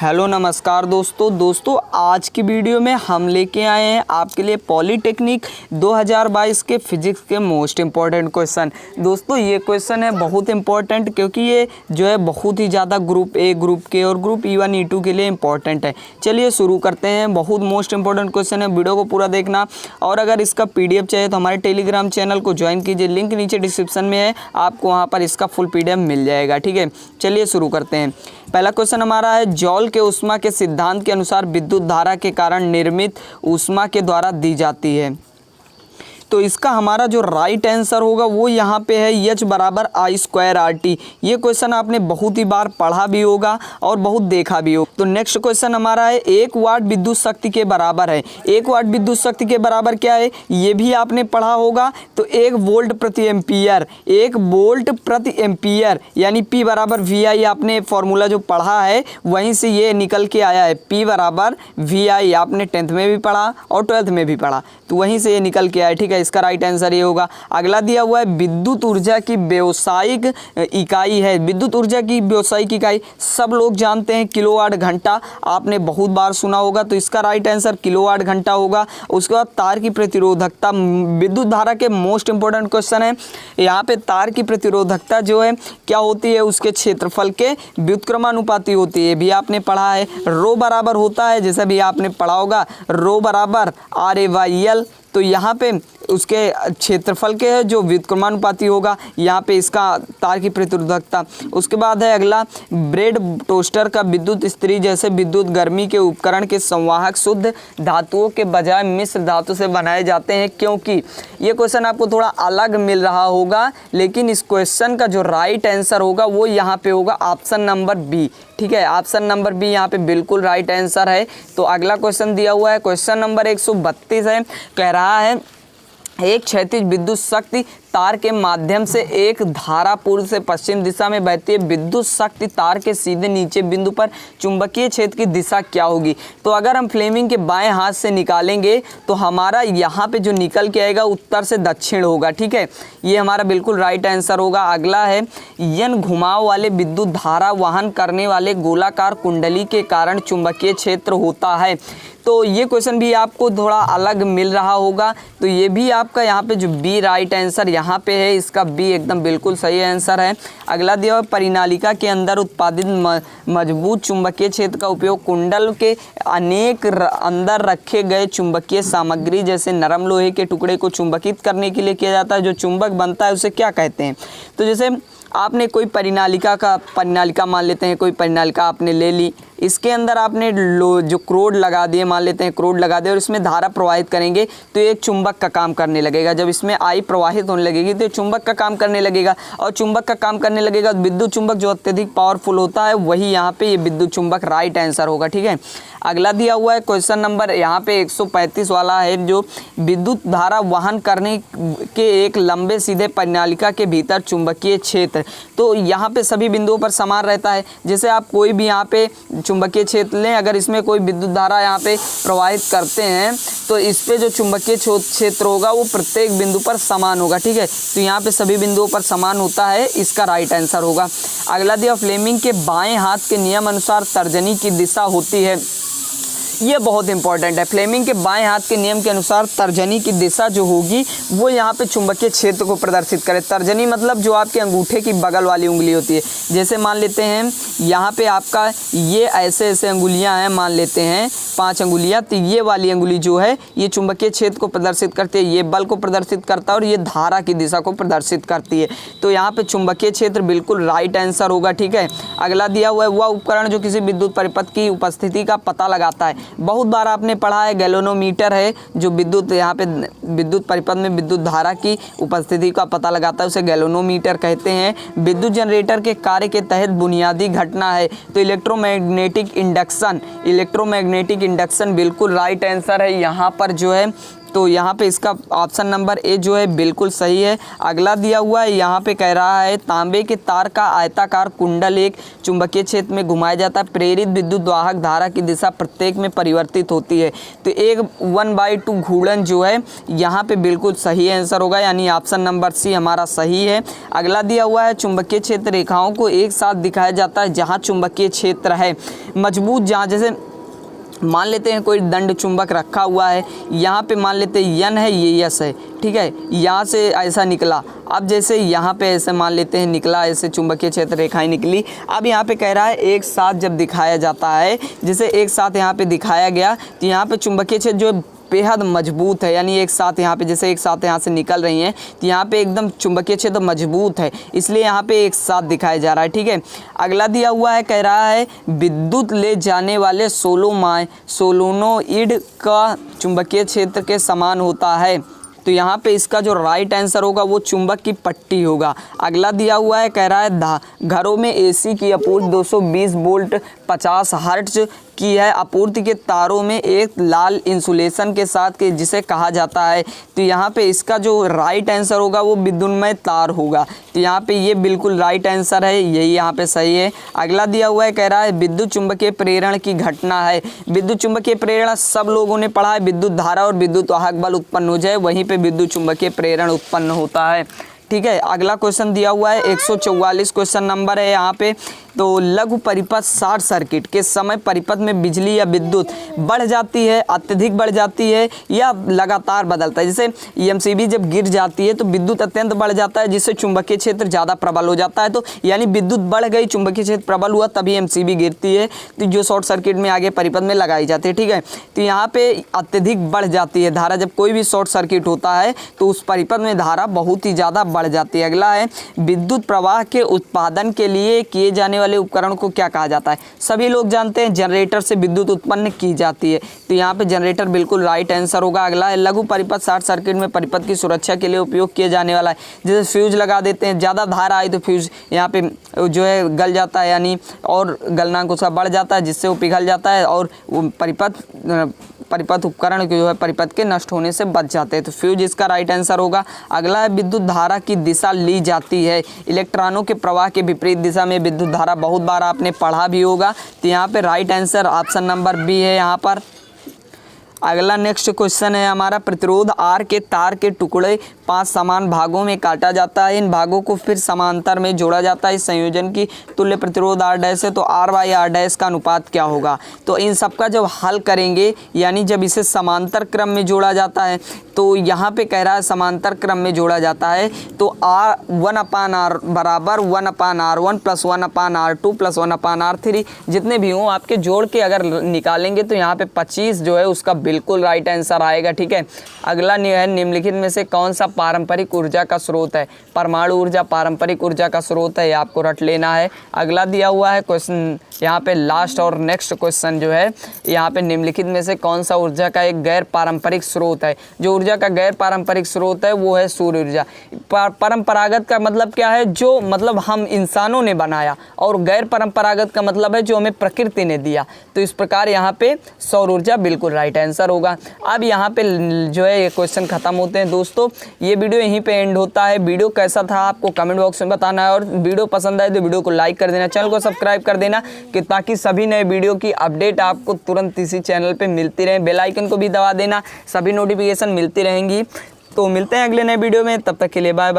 Hello नमस्कार दोस्तों आज की वीडियो में हम लेके आए हैं आपके लिए पॉलीटेक्निक 2022 के फिजिक्स के मोस्ट इम्पॉर्टेंट क्वेश्चन। दोस्तों ये क्वेश्चन है बहुत इम्पॉर्टेंट क्योंकि ये जो है बहुत ही ज़्यादा ग्रुप ए, ग्रुप के और ग्रुप E1 E2 के लिए इम्पॉर्टेंट है। चलिए शुरू करते हैं। बहुत मोस्ट इम्पॉर्टेंट क्वेश्चन है, वीडियो को पूरा देखना। और अगर इसका PDF चाहिए तो हमारे टेलीग्राम चैनल को ज्वाइन कीजिए, लिंक नीचे डिस्क्रिप्शन में है, आपको वहाँ पर इसका फुल PDF मिल जाएगा। ठीक है, चलिए शुरू करते हैं। पहला क्वेश्चन हमारा है, जॉल के ऊष्मा के सिद्धांत के अनुसार विद्युत धारा के कारण निर्मित ऊष्मा के द्वारा दी जाती है। तो इसका हमारा जो राइट आंसर होगा वो यहाँ पे है H बराबर I²RT। ये क्वेश्चन आपने बहुत ही बार पढ़ा भी होगा और बहुत देखा भी होगा। तो नेक्स्ट क्वेश्चन हमारा है, 1 वाट विद्युत शक्ति के बराबर है। 1 वाट विद्युत शक्ति के बराबर क्या है, ये भी आपने पढ़ा होगा। तो 1 वोल्ट प्रति एम्पियर, 1 वोल्ट प्रति एम्पियर यानी P बराबर VI, आपने फॉर्मूला जो पढ़ा है वहीं से ये निकल के आया है। P बराबर VI आपने 10th में भी पढ़ा और 12th में भी पढ़ा, तो वहीं से ये निकल के आया। ठीक है, इसका राइट आंसर ये होगा। अगला दिया हुआ है, विद्युत ऊर्जा की व्यावसायिक इकाई है। विद्युत ऊर्जा की व्यावसायिक इकाई सब लोग जानते हैं किलोवाट घंटा, आपने बहुत बार सुना होगा। तो इसका राइट आंसर किलोवाट घंटा होगा। उसके बाद तार की प्रतिरोधकता, विद्युत धारा के मोस्ट इंपॉर्टेंट क्वेश्चन है। यहाँ पे तार की प्रतिरोधकता जो है क्या होती है, उसके क्षेत्रफल के व्युत्क्रमानुपाती होती है, भी आपने पढ़ा है। रो बराबर होता है, जैसा भी आपने पढ़ा होगा, रो बराबर RA/L। तो यहाँ पे उसके क्षेत्रफल के है जो व्युत्क्रमानुपाती होगा, यहाँ पे इसका तार की प्रतिरोधकता। उसके बाद है अगला, ब्रेड टोस्टर का विद्युत स्त्री जैसे विद्युत गर्मी के उपकरण के संवाहक शुद्ध धातुओं के बजाय मिश्र धातु से बनाए जाते हैं, क्योंकि ये क्वेश्चन आपको थोड़ा अलग मिल रहा होगा, लेकिन इस क्वेश्चन का जो राइट आंसर होगा वो यहाँ पे होगा ऑप्शन नंबर बी। ठीक है, ऑप्शन नंबर बी यहाँ पे बिल्कुल राइट आंसर है। तो अगला क्वेश्चन दिया हुआ है, क्वेश्चन नंबर 132 है। कह रहा है, एक क्षैतिज विद्युत शक्ति तार के माध्यम से एक धारा पूर्व से पश्चिम दिशा में बहती है। विद्युत शक्ति तार के सीधे नीचे बिंदु पर चुंबकीय क्षेत्र की दिशा क्या होगी। तो अगर हम फ्लेमिंग के बाएं हाथ से निकालेंगे तो हमारा यहाँ पे जो निकल के आएगा उत्तर से दक्षिण होगा। ठीक है, ये हमारा बिल्कुल राइट आंसर होगा। अगला है, N घुमाव वाले विद्युत धारा वहन करने वाले गोलाकार कुंडली के कारण चुंबकीय क्षेत्र होता है। तो ये क्वेश्चन भी आपको थोड़ा अलग मिल रहा होगा, तो ये भी आपका यहाँ पे जो बी राइट आंसर यहाँ पे है, इसका बी एकदम बिल्कुल सही आंसर है। अगला दिया हुआ, परिनालिका के अंदर उत्पादित मजबूत चुंबकीय क्षेत्र का उपयोग कुंडल के अनेक अंदर रखे गए चुंबकीय सामग्री जैसे नरम लोहे के टुकड़े को चुंबकित करने के लिए किया जाता है। जो चुंबक बनता है उसे क्या कहते हैं। तो जैसे आपने कोई परिनालिका मान लेते हैं, कोई परिनालिका आपने ले ली, इसके अंदर आपने जो क्रोड लगा दिए, मान लेते हैं क्रोड लगा दिए, और इसमें धारा प्रवाहित करेंगे तो एक चुंबक का काम करने लगेगा। जब इसमें आई प्रवाहित होने लगेगी तो चुंबक का काम करने लगेगा, और चुंबक का काम करने लगेगा तो विद्युत चुंबक जो अत्यधिक पावरफुल होता है वही यहाँ पे ये विद्युत चुंबक राइट आंसर होगा। ठीक है, अगला दिया हुआ है क्वेश्चन नंबर यहाँ पे 135 वाला है, जो विद्युत धारा वहन करने के एक लंबे सीधे परिनालिका के भीतर चुंबकीय क्षेत्र। तो यहाँ पे सभी बिंदुओं पर समान रहता है। जैसे आप कोई भी यहाँ पे चुंबकीय क्षेत्र लें, अगर इसमें कोई विद्युत धारा यहाँ पे प्रवाहित करते हैं तो इस पे जो चुंबकीय क्षेत्र होगा वो प्रत्येक बिंदु पर समान होगा। ठीक है, तो यहाँ पे सभी बिंदुओं पर समान होता है, इसका राइट आंसर होगा। अगला दिया, फ्लेमिंग के बाएं हाथ के नियम अनुसार तर्जनी की दिशा होती है। ये बहुत इंपॉर्टेंट है। फ्लेमिंग के बाएं हाथ के नियम के अनुसार तर्जनी की दिशा जो होगी वो यहाँ पे चुंबकीय क्षेत्र को प्रदर्शित करे। तर्जनी मतलब जो आपके अंगूठे की बगल वाली उंगली होती है। जैसे मान लेते हैं यहाँ पे आपका ये ऐसे अंगुलियाँ हैं, मान लेते हैं 5 अंगुलियाँ, तो ये वाली अंगुली जो है ये चुंबकीय क्षेत्र को प्रदर्शित करती है, ये बल को प्रदर्शित करता है और ये धारा की दिशा को प्रदर्शित करती है। तो यहाँ पे चुंबकीय क्षेत्र बिल्कुल राइट आंसर होगा। ठीक है, अगला दिया हुआ है, वह उपकरण जो किसी विद्युत परिपथ की उपस्थिति का पता लगाता है। बहुत बार आपने पढ़ा है, गैल्वेनोमीटर है जो विद्युत यहाँ पे विद्युत परिपथ में विद्युत धारा की उपस्थिति का पता लगाता है, उसे गैल्वेनोमीटर कहते हैं। विद्युत जनरेटर के कार्य के तहत बुनियादी घटना है तो इलेक्ट्रोमैग्नेटिक इंडक्शन बिल्कुल राइट आंसर है। यहाँ पर जो है तो यहाँ पे इसका ऑप्शन नंबर ए जो है बिल्कुल सही है। अगला दिया हुआ है, यहाँ पे कह रहा है तांबे के तार का आयताकार कुंडल एक चुंबकीय क्षेत्र में घुमाया जाता है, प्रेरित विद्युत वाहक धारा की दिशा प्रत्येक में परिवर्तित होती है। तो एक 1/2 घूर्णन जो है यहाँ पे बिल्कुल सही आंसर होगा, यानी ऑप्शन नंबर सी हमारा सही है। अगला दिया हुआ है चुंबकीय क्षेत्र रेखाओं को एक साथ दिखाया जाता है जहाँ चुंबकीय क्षेत्र है मजबूत, जहाँ जैसे मान लेते हैं कोई दंड चुंबक रखा हुआ है, यहाँ पे मान लेते हैं यन है, ये यस है, ठीक है, यहाँ से ऐसा निकला। अब जैसे यहाँ पे ऐसे मान लेते हैं निकला, ऐसे चुंबकीय क्षेत्र रेखाएं निकली। अब यहाँ पे कह रहा है एक साथ जब दिखाया जाता है, जैसे एक साथ यहाँ पे दिखाया गया तो यहाँ पे चुंबकीय क्षेत्र जो बेहद मजबूत है, यानी एक साथ यहाँ पे जैसे एक साथ यहाँ से निकल रही हैं तो यहाँ पे एकदम चुंबकीय क्षेत्र मजबूत है, इसलिए यहाँ पे एक साथ दिखाया जा रहा है, ठीक है। अगला दिया हुआ है, कह रहा है विद्युत ले जाने वाले सोलोनोइड का चुंबकीय क्षेत्र के समान होता है। तो यहाँ पे इसका जो राइट आंसर होगा वो चुंबक की पट्टी होगा। अगला दिया हुआ है, कह रहा है घरों में एसी की आपूर्ति 220 वोल्ट 50 हर्ट्ज की है, आपूर्ति के तारों में एक लाल इंसुलेशन के साथ के जिसे कहा जाता है। तो यहाँ पे इसका जो राइट आंसर होगा वो विद्युन्मय तार होगा। तो यहाँ पे ये बिल्कुल राइट आंसर है, यही यहाँ पे सही है। अगला दिया हुआ है, कह रहा है विद्युत चुंबकीय प्रेरण की घटना है। विद्युत चुंबकीय प्रेरण सब लोगों ने पढ़ा है, विद्युत धारा और विद्युत वाहक बल उत्पन्न हो जाए वहीं पे विद्युत चुंबकीय प्रेरण उत्पन्न होता है, ठीक है। अगला क्वेश्चन दिया हुआ है 144 क्वेश्चन नंबर है यहाँ पे। तो लघु परिपथ शॉर्ट सर्किट के समय परिपथ में बिजली या विद्युत बढ़ जाती है, अत्यधिक बढ़ जाती है या लगातार बदलता है। जैसे EMCB जब गिर जाती है तो विद्युत अत्यंत बढ़ जाता है जिससे चुंबकीय क्षेत्र ज़्यादा प्रबल हो जाता है। तो यानी विद्युत बढ़ गई, चुंबकीय क्षेत्र प्रबल हुआ, तभी EMCB गिरती है, तो जो शॉर्ट सर्किट में आगे परिपथ में लगाई जाती है, ठीक है। तो यहाँ पे अत्यधिक बढ़ जाती है धारा, जब कोई भी शॉर्ट सर्किट होता है तो उस परिपथ में धारा बहुत ही ज़्यादा बढ़ जाती है। अगला है विद्युत प्रवाह के उत्पादन के लिए किए जाने वाले उपकरण को क्या कहा जाता है। सभी लोग जानते हैं जनरेटर से विद्युत उत्पन्न की जाती है, तो यहाँ पे जनरेटर बिल्कुल राइट आंसर होगा। अगला है लघु परिपथ शॉर्ट सर्किट में परिपथ की सुरक्षा के लिए उपयोग किया जाने वाला है। जैसे फ्यूज लगा देते हैं, ज़्यादा धारा आई तो फ्यूज यहाँ पे जो है गल जाता है, यानी और गलनांक उसका बढ़ जाता है जिससे वो पिघल जाता है और परिपथ उपकरण जो है परिपथ के नष्ट होने से बच जाते हैं। तो फ्यूज इसका राइट आंसर होगा। अगला है विद्युत धारा की दिशा ली जाती है। इलेक्ट्रॉनों के प्रवाह के विपरीत दिशा में विद्युत धारा, बहुत बार आपने पढ़ा भी होगा। तो यहाँ पे right answer option number B है यहाँ पर। अगला नेक्स्ट क्वेश्चन है हमारा, प्रतिरोध R के तार के टुकड़े 5 समान भागों में काटा जाता है, इन भागों को फिर समांतर में जोड़ा जाता है। इस संयोजन की तुल्य प्रतिरोध R डैश है, तो R/R डैश का अनुपात क्या होगा। तो इन सब का जब हल करेंगे, यानी जब इसे समांतर क्रम में जोड़ा जाता है, तो यहाँ पे कह रहा है समांतर क्रम में जोड़ा जाता है तो R1/R बराबर 1/R1 plus 1/R2 plus 1/R3 जितने भी हों आपके जोड़ के अगर निकालेंगे तो यहाँ पे 25 जो है उसका बिल्कुल राइट आंसर आएगा, ठीक है। अगला है निम्नलिखित में से कौन सा पारंपरिक ऊर्जा का स्रोत है। परमाणु ऊर्जा पारंपरिक ऊर्जा का स्रोत है, ये आपको रट लेना है। अगला दिया हुआ है क्वेश्चन यहाँ पे लास्ट और नेक्स्ट क्वेश्चन जो है यहाँ पे निम्नलिखित में से कौन सा ऊर्जा का एक गैर पारंपरिक स्रोत है। जो ऊर्जा का गैर पारंपरिक स्रोत है वो है सूर्य ऊर्जा। परंपरागत का मतलब क्या है, जो मतलब हम इंसानों ने बनाया, और गैर परंपरागत का मतलब है जो हमें प्रकृति ने दिया। तो इस प्रकार यहाँ पे सौर ऊर्जा बिल्कुल राइट आंसर होगा। अब यहाँ पे जो है ये क्वेश्चन खत्म होते हैं दोस्तों। ये वीडियो यहीं पे एंड होता है। वीडियो कैसा था आपको कमेंट बॉक्स में बताना है, और वीडियो पसंद आए तो वीडियो को लाइक कर देना, चैनल को सब्सक्राइब कर देना कि ताकि सभी नए वीडियो की अपडेट आपको तुरंत इसी चैनल पे मिलती रहे। बेल आइकन को भी दबा देना, सभी नोटिफिकेशन मिलती रहेंगी। तो मिलते हैं अगले नए वीडियो में, तब तक के लिए बाय बाय।